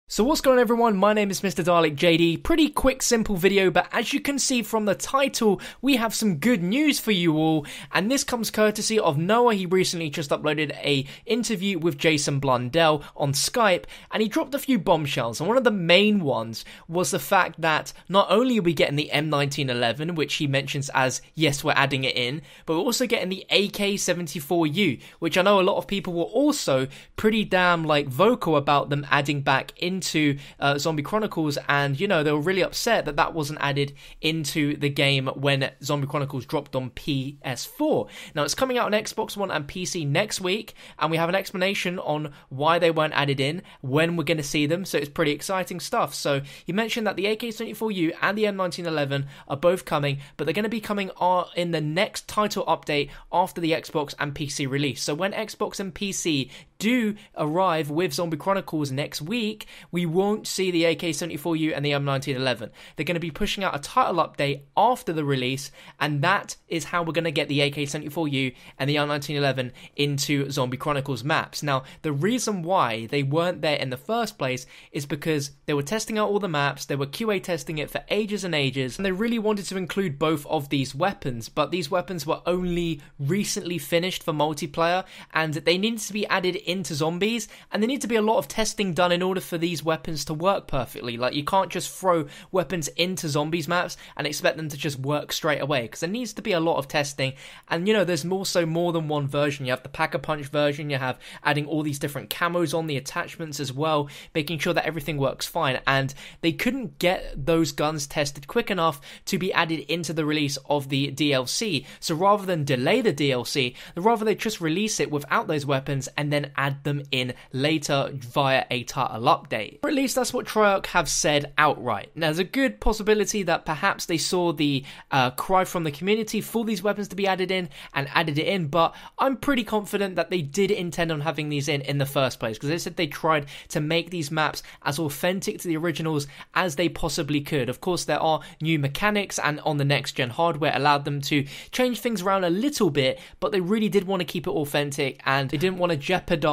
So what's going on, everyone? My name is Mr. Dalek JD. Pretty quick, simple video, but as you can see from the title, we have some good news for you all, and this comes courtesy of Noah. He recently just uploaded a interview with Jason Blundell on Skype, and he dropped a few bombshells, and one of the main ones was the fact that not only are we getting the M1911, which he mentions as, yes, we're adding it in, but we're also getting the AK74u, which I know a lot of people were also pretty damn, vocal about them adding back into Zombie Chronicles, and you know, they were really upset that that wasn't added into the game when Zombie Chronicles dropped on PS4. Now it's coming out on Xbox One and PC next week, and we have an explanation on why they weren't added in, when we're going to see them, so it's pretty exciting stuff. So he mentioned that the AK74u and the M1911 are both coming, but they're going to be coming in the next title update after the Xbox and PC release. So when Xbox and PC do arrive with Zombie Chronicles next week, we won't see the AK74u and the M1911. They're going to be pushing out a title update after the release, and that is how we're going to get the AK74u and the M1911 into Zombie Chronicles maps. Now, the reason why they weren't there in the first place is because they were testing out all the maps, they were QA testing it for ages and ages, and they really wanted to include both of these weapons, but these weapons were only recently finished for multiplayer, and they needed to be added into zombies, and there needs to be a lot of testing done in order for these weapons to work perfectly. Like, you can't just throw weapons into zombies maps and expect them to just work straight away, because there needs to be a lot of testing. And you know, there's also more than one version. You have the Pack-a-Punch version, you have adding all these different camos on the attachments as well, making sure that everything works fine, and they couldn't get those guns tested quick enough to be added into the release of the DLC. So rather than delay the DLC, rather they just release it without those weapons and then add them in later via a title update. Or at least that's what Treyarch have said outright. Now, there's a good possibility that perhaps they saw the cry from the community for these weapons to be added in and added it in, but I'm pretty confident that they did intend on having these in the first place, because they said they tried to make these maps as authentic to the originals as they possibly could. Of course, there are new mechanics, and on the next gen hardware allowed them to change things around a little bit, but they really did want to keep it authentic, and they didn't want to jeopardize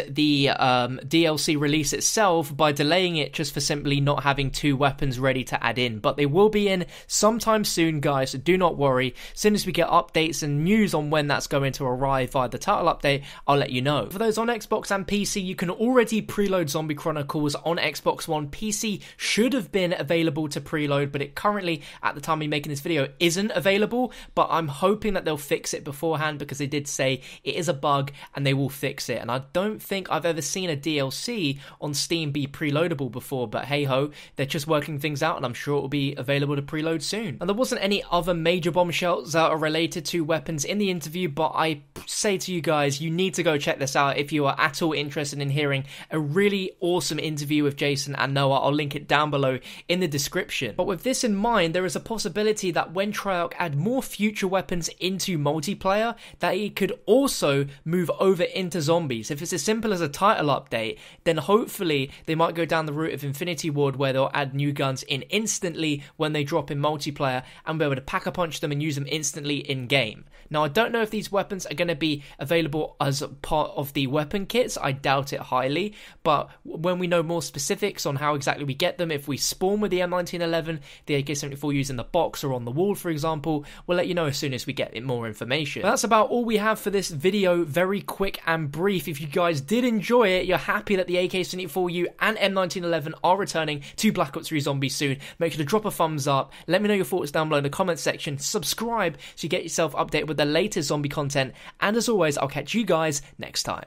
the DLC release itself by delaying it just for simply not having two weapons ready to add in. But they will be in sometime soon, guys, so do not worry. As soon as we get updates and news on when that's going to arrive via the title update, I'll let you know. For those on Xbox and PC, you can already preload Zombie Chronicles on Xbox One. PC should have been available to preload, but it currently, at the time of making this video, isn't available, but I'm hoping that they'll fix it beforehand, because they did say it is a bug and they will fix it. And I don't think I've ever seen a DLC on Steam be preloadable before, but hey ho, they're just working things out, and I'm sure it will be available to preload soon. And there wasn't any other major bombshells that are related to weapons in the interview, but I say to you guys, you need to go check this out if you are at all interested in hearing a really awesome interview with Jason and Noah. I'll link it down below in the description. But with this in mind, there is a possibility that when Treyarch add more future weapons into multiplayer, that it could also move over into zombies. If it's as simple as a title update, then hopefully they might go down the route of Infinity Ward, where they'll add new guns in instantly when they drop in multiplayer, and be able to Pack-a-Punch them and use them instantly in game. Now, I don't know if these weapons are going to be available as part of the weapon kits. I doubt it highly, but when we know more specifics on how exactly we get them, if we spawn with the M1911, the AK74u's in the box or on the wall, for example, we'll let you know as soon as we get more information. But that's about all we have for this video. Very quick and brief. If you guys did enjoy it, you're happy that the AK74u and M1911 are returning to Black Ops 3 Zombies soon, make sure to drop a thumbs up, let me know your thoughts down below in the comment section, subscribe so you get yourself updated with the latest zombie content, and as always, I'll catch you guys next time.